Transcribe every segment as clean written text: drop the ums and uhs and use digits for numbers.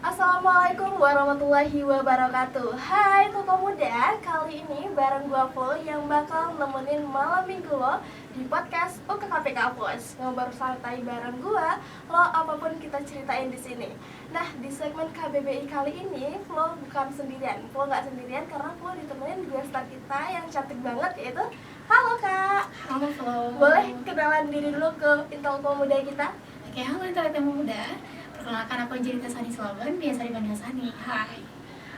Assalamualaikum warahmatullahi wabarakatuh. Hai Koko Muda, kali ini bareng gua Flo yang bakal nemenin malam minggu lo di podcast UKKP Kampus. Ngobrol santai bareng gua, lo apapun kita ceritain di sini. Nah, di segmen KBBI kali ini Flo bukan sendirian. Flo nggak sendirian karena Flo ditemenin guest star kita yang cantik banget, yaitu halo Kak. Halo Flo. Boleh kenalan diri dulu ke Intel Pemuda kita? Oke, halo Internet yang Muda. Perkenalkan, aku Jelita Sani Slaban, biasa dipanggil Sani. Hai.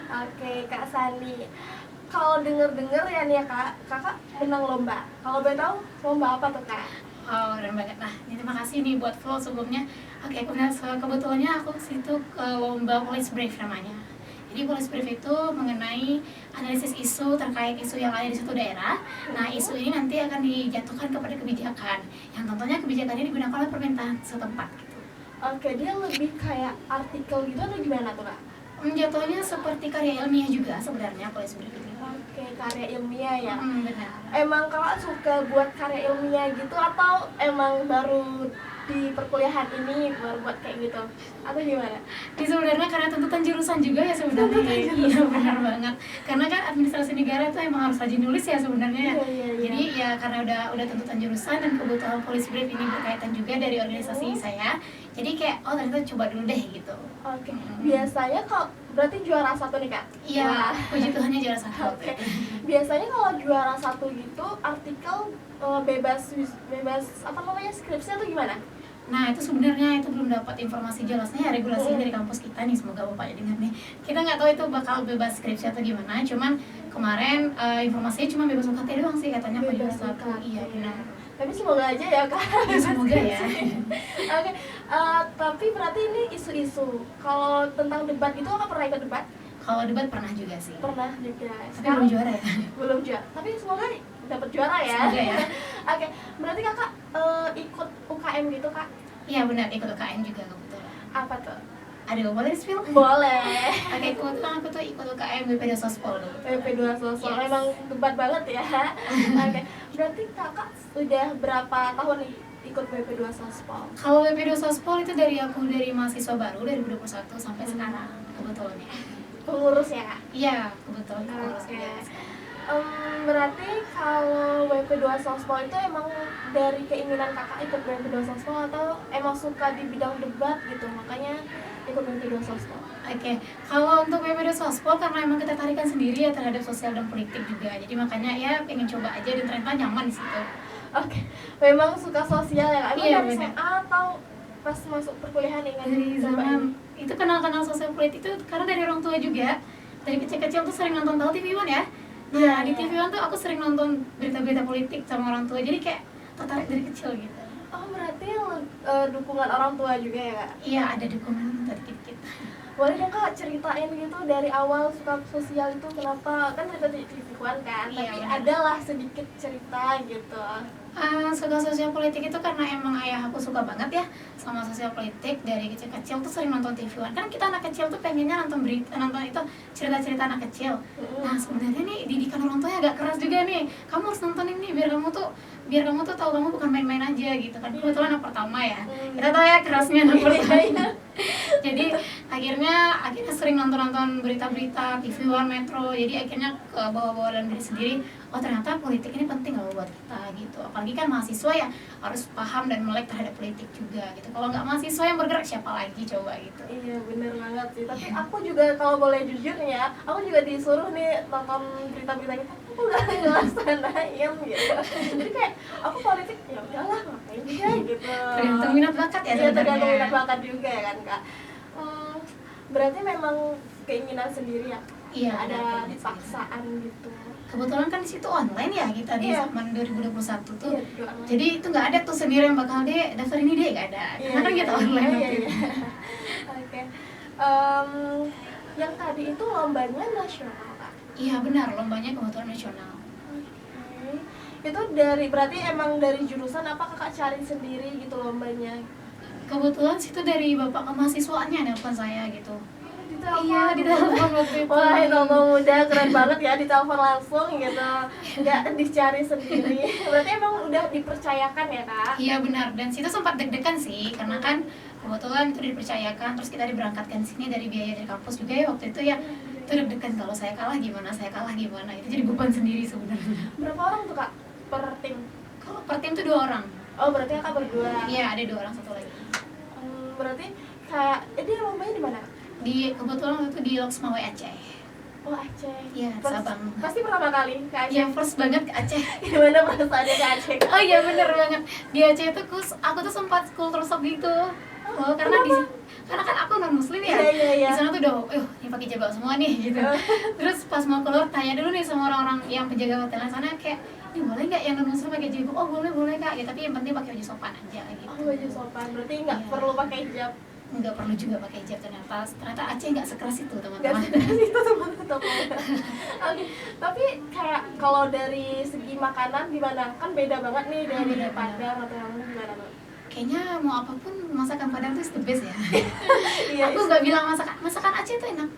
Oke, Kak Sani. Kalau denger-denger ya nih ya Kak, Kakak menang lomba. Kalau boleh tahu lomba apa tuh Kak? Oh, keren banget. Nah, ini terima kasih nih buat Flo sebelumnya. Oke, kebetulannya aku situ ke lomba Police Brief namanya. Jadi Police Brief itu mengenai analisis isu terkait isu yang ada di suatu daerah. Nah, isu ini nanti akan dijatuhkan kepada kebijakan, yang tentunya kebijakan ini digunakan oleh pemerintahan setempat gitu. Oke, dia lebih kayak artikel gitu atau gimana tuh Kak? Jatuhnya seperti karya ilmiah juga sebenarnya Police Brief ini. Oke, karya ilmiah ya. Benar. Emang Kakak suka buat karya ilmiah gitu atau emang baru di perkuliahan ini baru buat kayak gitu? Atau gimana? Ini sebenarnya karena tuntutan jurusan juga ya sebenarnya. Iya, benar banget. Karena kan administrasi negara itu emang harus rajin nulis ya sebenarnya. Iya. Jadi ya karena udah tuntutan jurusan dan kebetulan Police Brief ini berkaitan juga dari organisasi saya. Jadi kayak ternyata coba dulu deh gitu. Oke. Biasanya kalau berarti juara satu nih Kak? Iya, Wah. puji Tuhannya juara satu. Oke. Biasanya kalau juara satu gitu artikel bebas apa namanya skripsi atau gimana? Nah, itu sebenarnya itu belum dapat informasi jelasnya ya, regulasinya dari kampus kita nih, semoga Bapaknya dengar nih. Kita nggak tahu itu bakal bebas skripsi atau gimana, cuman kemarin informasinya cuma bebas UKT doang sih katanya kalau juara satu. Iya, benar. Tapi semoga aja ya Kak. Ya, semoga ya. Oke. Tapi berarti ini isu-isu. Kalau tentang debat itu Kakak pernah ikut debat? Kalau debat pernah juga sih. Pernah juga. Tapi belum juara ya. Belum juara. Tapi semoga dapat juara ya. Semoga ya. Oke. Berarti Kakak ikut UKM gitu Kak? Iya benar, ikut UKM juga kebetulan. Apa tuh? Aduh, boleh di-spill? Boleh. Oke, kebetulan aku tuh ikut UKM BP2 Sospol dulu. BP2 Sospol. Yes. Memang debat banget ya. Oke. Berarti Kakak udah berapa tahun nih ikut BP2 Sospol? Kalau BP2 Sospol itu dari mahasiswa baru dari 2021 sampai sekarang kebetulan ya. Pengurus ya Kak? Iya, kebetulan pengurus Oke. juga. Berarti kalau WP2 Sospol itu emang dari keinginan Kakak ikut WP2 Sospol atau emang suka di bidang debat gitu makanya ikut WP2 Sospol? Oke, kalau untuk WP2 Sospol karena emang kita tarikan sendiri ya terhadap sosial dan politik juga, jadi makanya ya pengen coba aja dan ternyata nyaman di situ. Oke, memang suka sosial ya Kak? Emang Iya, dari bener. SMA atau pas masuk perkuliahan ingin Dari coba zaman ini? itu kenal sosial politik itu karena dari orang tua juga. Dari kecil-kecil tuh sering nonton tahu TV One ya. Nah, di TV One tuh aku sering nonton berita-berita politik sama orang tua, jadi kayak tertarik dari kecil gitu. Oh, berarti dukungan orang tua juga ya Kak? Iya, ada dukungan dari dikit-dikit. Boleh dong Kak ceritain gitu dari awal suka sosial itu kenapa, kan cerita di TV One kan, Iya, tapi benar. adalah sedikit cerita gitu. Suka sosial politik itu karena emang ayah aku suka banget ya sama sosial politik. Dari kecil-kecil tuh sering nonton TV One. Kan kita anak kecil tuh pengennya nonton itu cerita-cerita anak kecil. Nah, sebenarnya nih didikan orang tuanya agak keras juga nih. Kamu harus nonton ini biar kamu tuh tahu kamu bukan main-main aja gitu kan. Kebetulan anak pertama ya. Kita tahu ya kerasnya anak pertama. Jadi akhirnya sering nonton berita-berita TV One, Metro. Jadi akhirnya ke bawah-bawah dalam diri sendiri, oh ternyata politik ini penting loh buat kita gitu. Apalagi kan mahasiswa ya harus paham dan melek terhadap politik juga gitu. Kalau nggak mahasiswa yang bergerak siapa lagi coba gitu. Iya bener banget sih, tapi aku juga kalau boleh jujur nih ya, aku juga disuruh nih nonton berita-berita gitu, aku gak ngelaksanain gitu. Jadi kayak aku politik ya udahlah ngapain juga gitu. Tergantung minat bakat ya Iya, sebenarnya. tergantung minat bakat juga ya kan Kak. Berarti memang keinginan sendiri ya? Iya, Ada keinginan paksaan gitu. Kebetulan kan di situ online ya kita di Iya. zaman 2021 tuh. Iya, doa online. Jadi itu nggak ada tuh sendiri yang bakal daftar ini deh, nggak ada. Karena kan kita online. Iya. Oke. Yang tadi itu lombanya nasional Kak? Iya benar, lombanya kebetulan nasional. Oke. Itu berarti emang dari jurusan apa Kakak cari sendiri gitu lombanya? Kebetulan situ dari bapak kemahasiswaannya nelpon saya gitu. Ditelepon. Iya, ditelepon waktu itu. Wah, itu muda keren banget ya, ditelepon langsung gitu. Nggak dicari sendiri. Berarti emang udah dipercayakan ya Kak? Iya benar, dan situ sempat deg-degan sih karena kan kebetulan itu dipercayakan, terus kita diberangkatkan sini dari biaya dari kampus juga ya waktu itu ya. Itu deg-degan kalau saya kalah gimana, itu jadi beban sendiri sebenarnya. Berapa orang tuh kak per tim? Kalau per tim tuh 2 orang. Oh berarti kakak berdua. Iya, ada 2 orang, satu lagi. Berarti kayak ini lombanya di mana? Kebetulan waktu itu di Loksmawe Aceh. Oh Aceh. Iya, Sabang. Pasti pertama kali ke Aceh. Iya, first banget ke Aceh. Gimana perasaannya ke Aceh? Oh iya bener banget. Di Aceh itu aku tuh sempat culture shock gitu. Oh, karena kan aku non muslim ya. Iya. Di sana tuh udah, ini pakai jilbab semua nih gitu. Terus pas mau keluar tanya dulu nih sama orang-orang yang penjaga hotel sana kayak, ini boleh nggak yang non muslim pakai jilbab? Oh boleh kak. Ya tapi yang penting pakai baju sopan aja gitu. Oh baju sopan, berarti nggak Iya. perlu pakai hijab. Nggak perlu juga pakai hijab ternyata Aceh nggak sekeras itu Nggak teman-teman. sih itu teman-teman. Oke, tapi kayak kalau dari segi makanan gimana? Kan beda banget nih dari Beda. Padang atau yang gimana tuh? Kayaknya mau apapun masakan Padang tuh is the best ya. Iya. Aku nggak bilang masakan Aceh tuh enak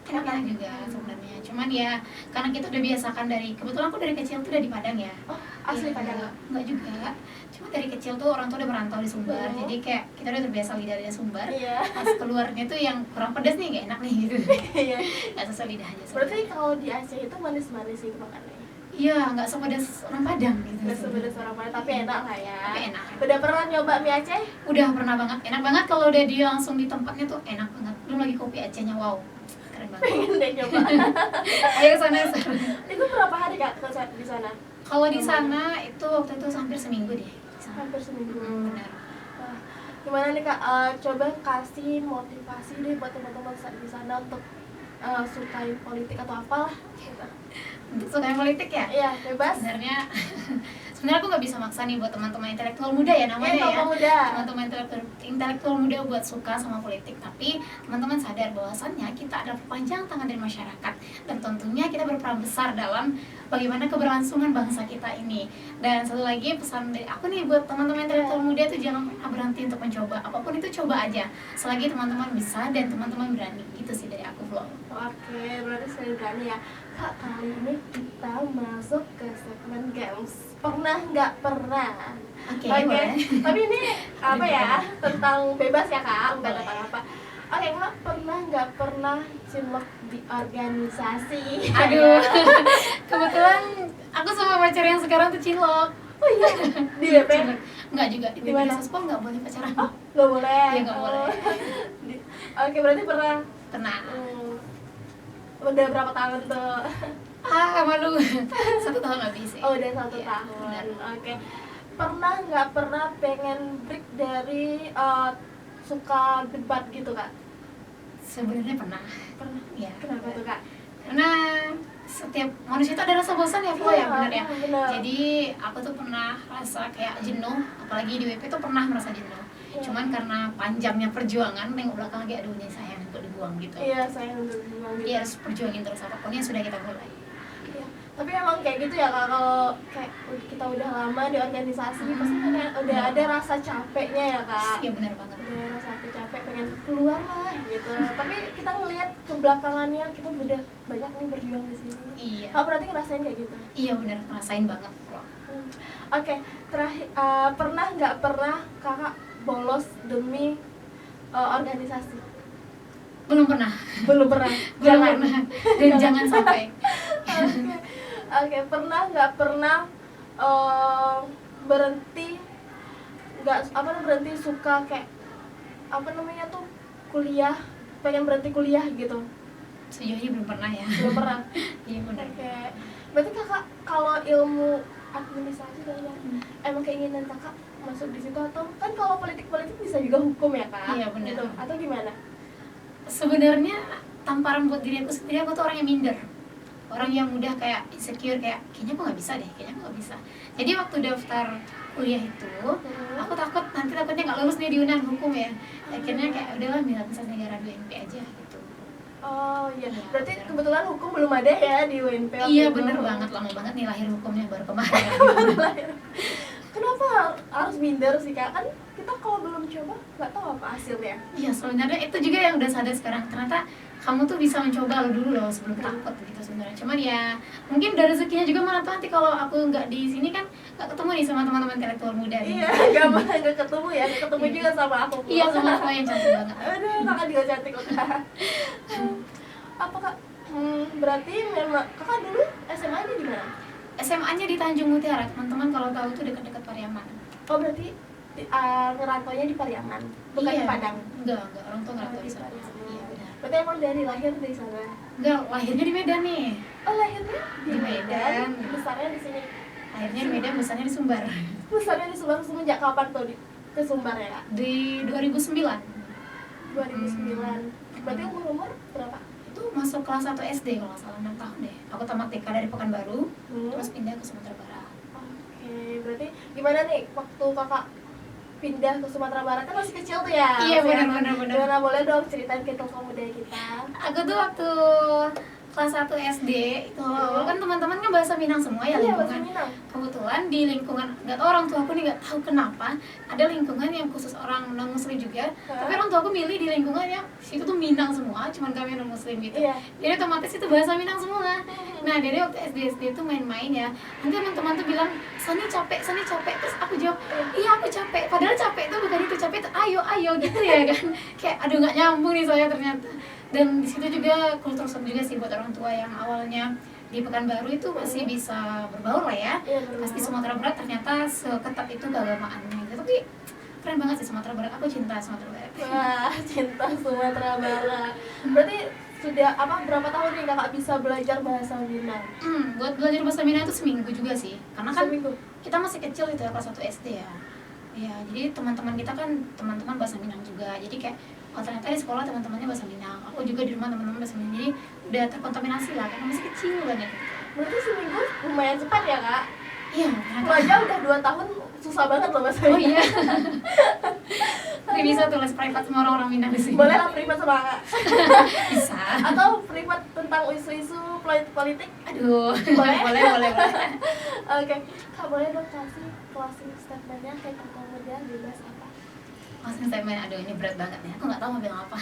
juga sebenarnya. Cuman ya karena kita udah biasakan kebetulan aku dari kecil tuh udah di Padang ya. Oh, asli Iya, Padang. nggak juga. Cuma dari kecil tuh orang tuh udah merantau di Sumbar. Oh. Jadi kayak kita udah terbiasa lidahnya Sumbar. Iya. Pas keluarnya tuh yang kurang pedas nih nggak enak nih gitu. Iya. Nggak sesuai lidah aja. Berarti kalau di Aceh itu manis-manis itu makanannya. Iya, nggak sepedas orang Padang gitu. Nggak sepedas orang Padang, tapi enak lah ya. Tapi enak. Udah pernah nyoba mie Aceh? Udah pernah banget, enak banget kalau udah dia langsung di tempatnya tuh enak banget. Belum lagi kopi Acehnya, wow, keren banget. Pengen deh nyoba. Ayo sana. Itu berapa hari kak di sana? Kalau di sana itu waktu itu hampir seminggu deh. Di sana. Hampir seminggu. Benar. Nah, gimana nih kak? Coba kasih motivasi deh buat teman-teman di sana untuk sukai politik atau apalah. Gitu. Untuk suka politik ya? Iya, bebas. Sebenarnya aku nggak bisa maksa nih buat teman-teman intelektual muda ya namanya Iya, ya. muda. Teman-teman intelektual muda buat suka sama politik, tapi teman-teman sadar bahwasannya kita adalah perpanjangan tangan dari masyarakat dan tentunya kita berperan besar dalam bagaimana keberlangsungan bangsa kita ini. Dan satu lagi pesan dari aku nih buat teman-teman intelektual muda itu jangan pernah berhenti untuk mencoba. Apapun itu coba aja. Selagi teman-teman bisa dan teman-teman berani. Itu sih dari aku vlog. Oke, berarti sekali berani ya. Kak, kali ini kita masuk ke segmen games. Pernah nggak pernah? Oke, boleh. Tapi ini apa ya? Tentang bebas ya kak, bukan Boleh. tentang apa. Oke, kak pernah nggak pernah cinlok di organisasi? Aduh, kebetulan aku sama pacar yang sekarang tuh cinlok. Oh iya, di BP? Enggak juga, di Di mana? Sospol nggak boleh pacaran. Oh, nggak boleh. Iya, nggak boleh. Oke, berarti pernah. Pernah. Udah berapa tahun tuh? Malu. 1 tahun lebih sih. Oh, udah 1 Iya, tahun. benar. Oke. Pernah nggak pernah pengen break dari suka debat gitu kak? Sebenarnya pernah. Pernah. Iya. Kenapa tuh kak? Karena setiap manusia itu ada rasa bosan ya, Flo ya, benar ya. Benar. Jadi aku tuh pernah rasa kayak jenuh, apalagi di WP tuh pernah merasa jenuh. Iya. Cuman karena panjangnya perjuangan, nengok belakang lagi aduh ini sayang untuk dibuang gitu. Iya, saya untuk bilang gitu. Dia harus perjuangin terus apapun yang sudah kita mulai. Iya. Tapi emang kayak gitu ya kak, kalau kayak kita udah lama di organisasi pasti udah ada rasa capeknya ya kak. Iya benar banget. Udah rasa capek pengen keluar lah gitu. Tapi kita ngelihat kebelakangannya kita udah banyak nih berjuang di sini. Iya. Kak berarti ngerasain kayak gitu? Iya benar, ngerasain banget Flo. Oke, terakhir pernah nggak pernah kakak bolos demi organisasi? Belum pernah. Belum pernah. Belum pernah. Dan jangan sampai. Oke, pernah nggak pernah berhenti berhenti suka kayak apa namanya tuh kuliah, pengen berhenti kuliah gitu? Sejauh ini belum pernah ya. Belum pernah. Iya benar. Oke, berarti kakak kalau ilmu administrasi kayaknya emang keinginan kakak masuk di situ, atau kan kalau politik bisa juga hukum ya kak? Iya, benar. Gitu. Atau gimana? Sebenarnya tamparan buat diri aku sendiri, aku tuh orang yang minder, orang yang mudah kayak insecure, kayaknya aku nggak bisa deh, kayaknya aku nggak bisa. Jadi waktu daftar kuliah itu aku takutnya nggak lulus nih di UNAN hukum ya. Akhirnya kayak udahlah minat misalnya negara 2 MP aja gitu. Oh iya, Iya, berarti benar. kebetulan hukum belum ada ya di UNP waktu Iya itu. bener banget, lama banget nih lahir hukumnya baru kemarin. Kenapa kenapa harus minder sih kak? Kan kita kalau belum coba nggak tahu apa hasilnya. Iya, sebenarnya itu juga yang udah sadar sekarang, ternyata kamu tuh bisa mencoba lo dulu loh sebelum takut gitu sebenarnya. Cuman ya mungkin udah rezekinya juga, mana tahu nanti kalau aku nggak di sini kan nggak ketemu nih sama teman-teman intelektual muda nih. Iya, nggak ketemu ya, nggak ketemu juga sama aku. Iya, sama aku yang cantik banget. Aduh, kakak juga cantik kok kak. Apa kak? Berarti memang kakak dulu SMA-nya di mana? SMA-nya di Tanjung Mutiara, teman-teman kalau tahu tuh dekat-dekat Pariaman. Oh berarti ngerantaunya di Pariaman, bukan Iya. di Padang. Enggak, orang tuh ngerantau di Di sana. Pariaman. Iya, benar. Berarti emang dari lahir dari sana. Enggak, lahirnya di Medan nih. Oh lahirnya di Di Medan, Medan. besarnya di sini. Lahirnya di Medan, besarnya di Sumbar. Besarnya di Sumbar semenjak kapan tuh ke Sumbar ya kak? Di 2009. 2009. Berarti umur berapa? Itu masuk kelas 1 SD kalau nggak salah, 6 tahun deh. Aku tamat TK dari Pekanbaru, terus pindah ke Sumatera Barat. Oke, berarti gimana nih waktu kakak pindah ke Sumatera Barat kan masih kecil tuh ya? Iya, Masih benar. Gimana boleh dong ceritain ke muda kita? Aku tuh waktu kelas 1 SD itu kan teman-teman kan bahasa Minang semua ya, Iya, bahasa lingkungan. Minang. Kebetulan di lingkungan, nggak tahu orang tua aku nih nggak tahu kenapa ada lingkungan yang khusus orang non muslim juga, tapi orang tua aku milih di lingkungan yang situ tuh Minang semua, cuman kami non muslim gitu. Iya. Jadi otomatis itu bahasa Minang semua. Nah jadi waktu SD tuh main-main ya, nanti teman-teman tuh bilang Sani capek, terus aku jawab iya aku capek, padahal capek tuh bukan itu, capek tuh ayo gitu ya kan. Kayak aduh nggak nyambung nih saya ternyata. Dan di situ juga kultur shock juga sih buat orang tua yang awalnya di Pekanbaru itu masih bisa berbaur lah ya. Iya, Pas di Sumatera Barat ternyata seketat itu keagamaannya gitu. Tapi keren banget sih Sumatera Barat, aku cinta Sumatera Barat. Wah, cinta Sumatera Barat. Berarti sudah berapa tahun nih kakak bisa belajar bahasa Minang? Buat belajar bahasa Minang itu seminggu juga sih. Karena kan Seminggu? kita masih kecil itu ya, kelas 1 SD ya. Ya, jadi teman-teman kita kan teman-teman bahasa Minang juga. Jadi kayak oh ternyata di sekolah teman-temannya bahasa Minang. Aku juga di rumah teman-teman bahasa Minang. Jadi udah terkontaminasi lah karena masih kecil banget gitu. Berarti seminggu lumayan cepat ya kak? Iya, Aku aja udah 2 tahun susah banget loh bahasa oh Minang. iya. Tapi bisa tuh les privat sama orang-orang Minang di sini. Boleh lah privat sama kakak? Bisa. Atau privat tentang isu-isu politik? Aduh. Boleh? boleh. Oke, kak boleh dong kasih closing statementnya kayak kemudian bebas apa? Closing statement, aduh ini berat banget ya. Aku nggak tahu mau bilang apa.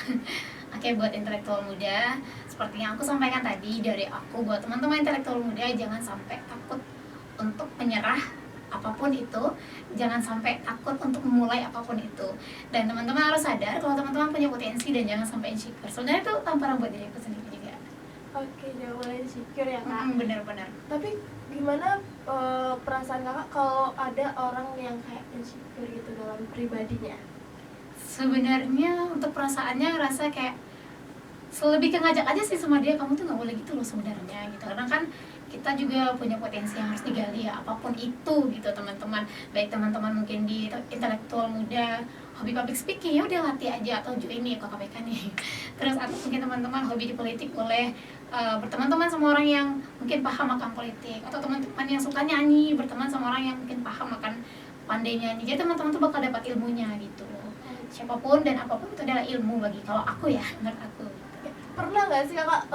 Oke, buat intelektual muda, seperti yang aku sampaikan tadi dari aku, buat teman-teman intelektual muda jangan sampai takut untuk menyerah apapun itu, jangan sampai takut untuk memulai apapun itu. Dan teman-teman harus sadar kalau teman-teman punya potensi dan jangan sampai insecure. Sebenarnya itu tamparan buat diri aku sendiri juga. Oke, jangan boleh insecure ya kak. Benar-benar. Tapi gimana perasaan kakak kalau ada orang yang kayak insecure gitu dalam pribadinya? Sebenarnya untuk perasaannya rasa kayak lebih ke ngajak aja sih sama dia, kamu tuh nggak boleh gitu loh sebenarnya gitu, karena kan kita juga punya potensi yang harus digali ya, apapun itu gitu teman-teman. Baik teman-teman mungkin di intelektual muda hobi public speaking, ya udah latih aja atau join nih KKPK nih. Terus atau mungkin teman-teman hobi di politik, boleh berteman-teman sama orang yang mungkin paham akan politik, atau teman-teman yang suka nyanyi berteman sama orang yang mungkin paham akan pandai nyanyi. Jadi teman-teman tuh bakal dapat ilmunya gitu. Siapapun dan apapun itu adalah ilmu bagi kalau aku ya, menurut aku. Pernah nggak sih kakak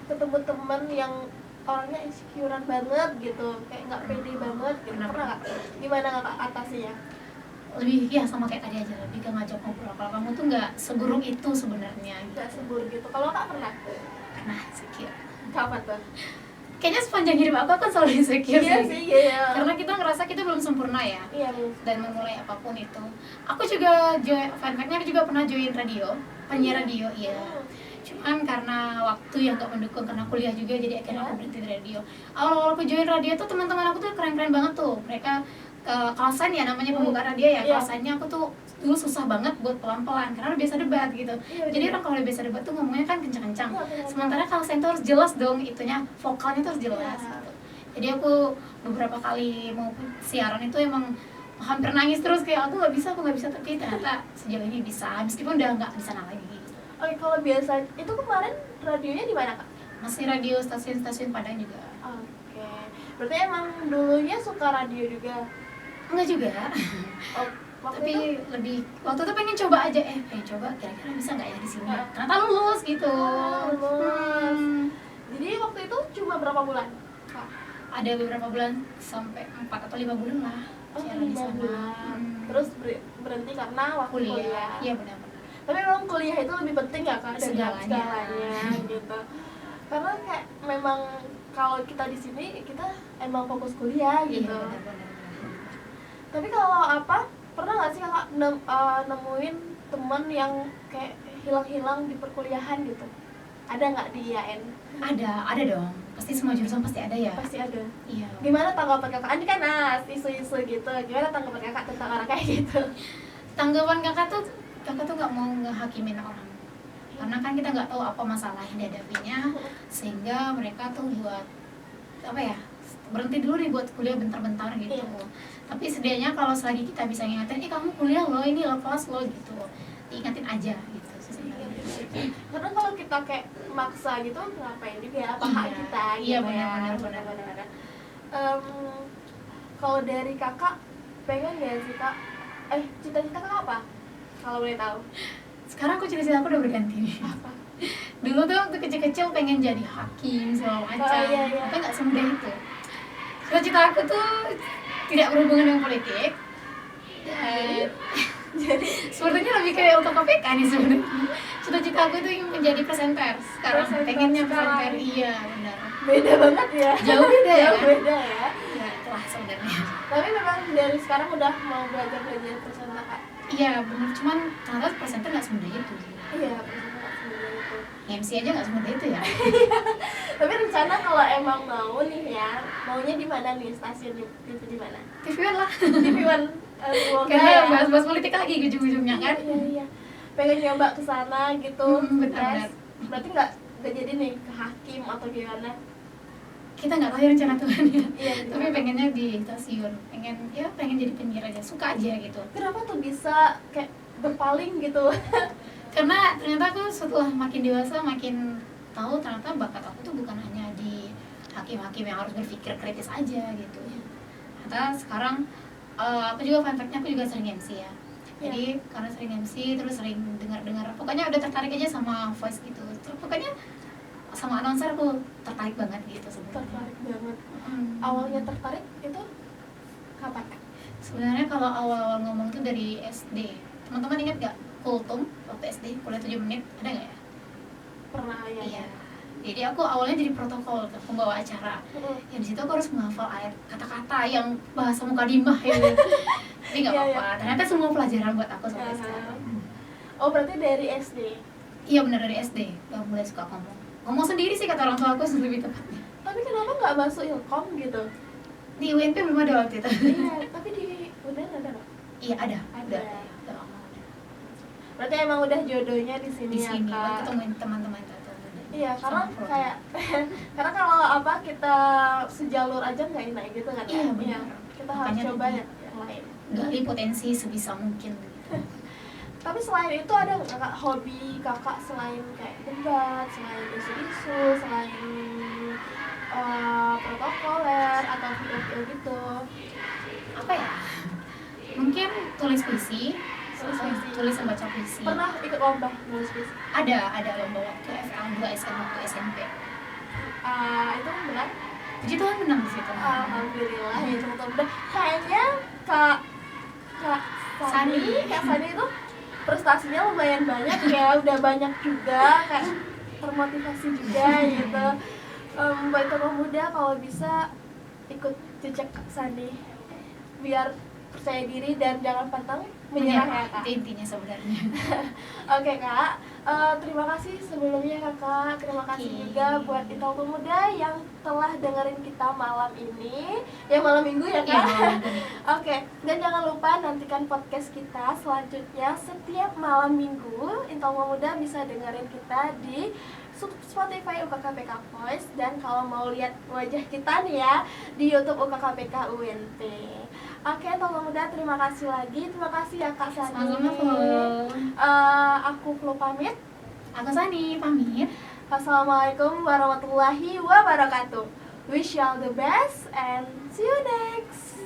ketemu teman yang orangnya insecurean banget gitu, kayak nggak pede banget gitu? Pernah nggak? Gimana kakak atasinya? Lebih ya sama kayak tadi aja, lebih ke ngajak ngobrol. Kalau kamu tuh nggak seburuk itu sebenarnya. Nggak sebur gitu. Kalau kak pernah? Pernah insecure. Kapan tuh? Kayaknya sepanjang hidup aku kan selalu insecure Iya sih, iya. Karena kita ngerasa kita belum sempurna ya. Iya bu. Dan memulai apapun itu. Aku juga fun fact-nya juga pernah join radio, penyiar radio, iya. Cuman karena waktu yang gak mendukung, karena kuliah juga, jadi akhirnya aku berhenti di radio. Awal-awal aku join radio tuh teman-teman aku tuh keren-keren banget tuh. Mereka kelasan ya, namanya pembuka radio ya. Kelasannya aku tuh dulu susah banget buat pelan-pelan karena udah biasa debat gitu. Jadi orang kalau udah biasa debat tuh ngomongnya kan kencang-kencang. Sementara kelasan tuh harus jelas dong, itunya vokalnya tuh harus jelas gitu. Jadi aku beberapa kali mau siaran itu emang hampir nangis terus, kayak aku nggak bisa, tapi ternyata sejauh ini bisa, meskipun udah nggak di sana lagi. Oke, kalau biasa itu kemarin radionya di mana kak? Masih radio stasiun Padang juga. Oke, berarti emang dulunya suka radio juga? Enggak juga. Oh, Tapi lebih waktu itu pengen coba aja, pengen coba kira-kira bisa nggak ya di sini. Ternyata lulus gitu. Lulus. Jadi waktu itu cuma berapa bulan kak? Ada beberapa bulan sampai 4 atau 5 bulan lah. Oh, jalan di 5 sana. bulan. Terus berhenti karena waktu kuliah. Iya benar-benar. Tapi memang kuliah itu lebih penting ya Kak dari Segalanya. segalanya gitu. Karena kayak memang kalau kita di sini kita emang fokus kuliah Iya gitu. benar-benar. Tapi kalau pernah nggak sih Kakak nemuin teman yang kayak hilang-hilang di perkuliahan gitu? Ada nggak di IAIN? Ada dong. Pasti semua jurusan pasti ada ya. Pasti ada. Iya. Gimana tanggapan Kakak? Ini kan isu-isu gitu. Gimana tanggapan Kakak tentang orang kayak gitu? Tanggapan kakak tuh nggak mau ngehakimin orang, karena kan kita nggak tahu apa masalah yang dihadapinya, sehingga mereka tuh buat apa ya, berhenti dulu nih buat kuliah bentar-bentar gitu. Iya. Tapi setidaknya kalau selagi kita bisa ngingetin, kamu kuliah loh, ini loh kelas loh gitu, diingetin aja gitu sih sebenarnya. Karena kalau kita kayak maksa gitu ngapain juga ya, apa hak Iya. kita Iya, gitu ya. benar-benar. Kalau dari Kakak pengen gak sih Kak? Cita-cita Kakak apa? Kalau boleh tahu. Sekarang aku cita-cita aku udah berganti nih. Apa? Dulu tuh waktu kecil-kecil pengen jadi hakim segala macam, Oh, iya. tapi nggak semudah itu. Cita-cita aku tuh tidak berhubungan dengan politik, dan Jadi sepertinya lebih kayak untuk KPK nih sebenarnya. Cita-cita aku tuh ingin menjadi presenter. Sekarang Presenter pengennya sekarang. presenter, iya benar. beda banget ya. Jauh beda ya. Jauh beda ya. Iya itulah sebenarnya. Tapi memang dari sekarang udah mau belajar presenter Kak. Iya benar, cuman ternyata presenter nggak semudah itu sih. Iya, presenter Kak, semuanya itu. MC aja nggak semudah itu ya. Tapi rencana kalau emang mau nih ya, maunya di mana nih, stasiun TV di mana? TV-an lah. TV One. Semoga Karena ya. bahas-bahas politik lagi ujung-ujungnya kan. Iya. Pengen nyoba ke sana gitu. Benar-benar. Berarti nggak jadi nih ke hakim atau gimana? Kita nggak tahu ya rencana Tuhan ya. Iya. Tapi pengennya di stasiun, pengen jadi penyiar aja, suka aja gitu. Kenapa tuh bisa kayak berpaling gitu? Karena ternyata aku setelah makin dewasa makin tahu ternyata bakat aku tuh bukan hanya di hakim-hakim yang harus berpikir kritis aja gitu. Ternyata sekarang aku juga fun fact-nya aku juga sering MC ya. Jadi karena sering MC terus sering dengar-dengar, pokoknya udah tertarik aja sama voice gitu. Terus pokoknya sama announcer aku tertarik banget gitu sebenarnya. Tertarik banget. Hmm. Awalnya tertarik itu kapan? Sebenarnya kalau awal-awal ngomong tuh dari SD. Teman-teman ingat gak kultum waktu SD kuliah 7 menit, ada gak ya? Pernah ya. Iya. Jadi aku awalnya jadi protokol, pembawa acara. Ya di situ aku harus menghafal ayat kata-kata yang bahasa mukadimah ya. Tapi nggak Iya, apa-apa. Ternyata semua pelajaran buat aku sampai Aha. sekarang. Oh, berarti dari SD. Iya benar dari SD. Udah mulai suka ngomong sendiri sih kata orang tua aku lebih tepatnya. Tapi kenapa nggak masuk Ilkom gitu? Di UNP belum ada waktu itu. Iya, tapi di UNER ada nggak? Iya ada. Ada. Udah lama ada. Berarti emang udah jodohnya di sini Di ya sini buat Kak? ketemuin teman-teman itu. Iya, karena Sama program. kayak karena kalau kita sejalur aja nggak enak gitu kan ya? Iya, benar. Kita harus Makanya coba tadi yang lain. gali potensi sebisa mungkin gitu. Tapi selain itu ada nggak Kak hobi Kakak selain kayak debat, selain isu-isu, selain protokoler atau video gitu? Apa ya? Mungkin tulis puisi, tulis dan baca puisi. Pernah ikut lomba nulis puisi? Ada lomba waktu FA 2 SM waktu SMP. Itu benar? Puji Tuhan menang di situ. Alhamdulillah ya teman-teman. Kayaknya Kak Sani itu prestasinya lumayan banyak ya, udah banyak juga kan, termotivasi juga gitu. Buat teman muda kalau bisa ikut jejak Kak Sani biar percaya diri dan jangan pantang menyerah ya Kak. Itu intinya sebenarnya. Oke Kak, terima kasih sebelumnya Kakak. Terima kasih juga buat Intel Pemuda yang telah dengerin kita malam ini. Ya malam minggu ya Kak. Oke, dan jangan lupa nantikan podcast kita selanjutnya setiap malam minggu. Intel Pemuda bisa dengerin kita di Spotify UKKPK Voice, dan kalau mau lihat wajah kita nih ya di YouTube UKKPK UNP. Oke, Intel Muda, terima kasih lagi. Terima kasih ya Kak Sani. Sama-sama. Aku Flo pamit. Aku Sani pamit. Wassalamualaikum warahmatullahi wabarakatuh. Wish you all the best and see you next.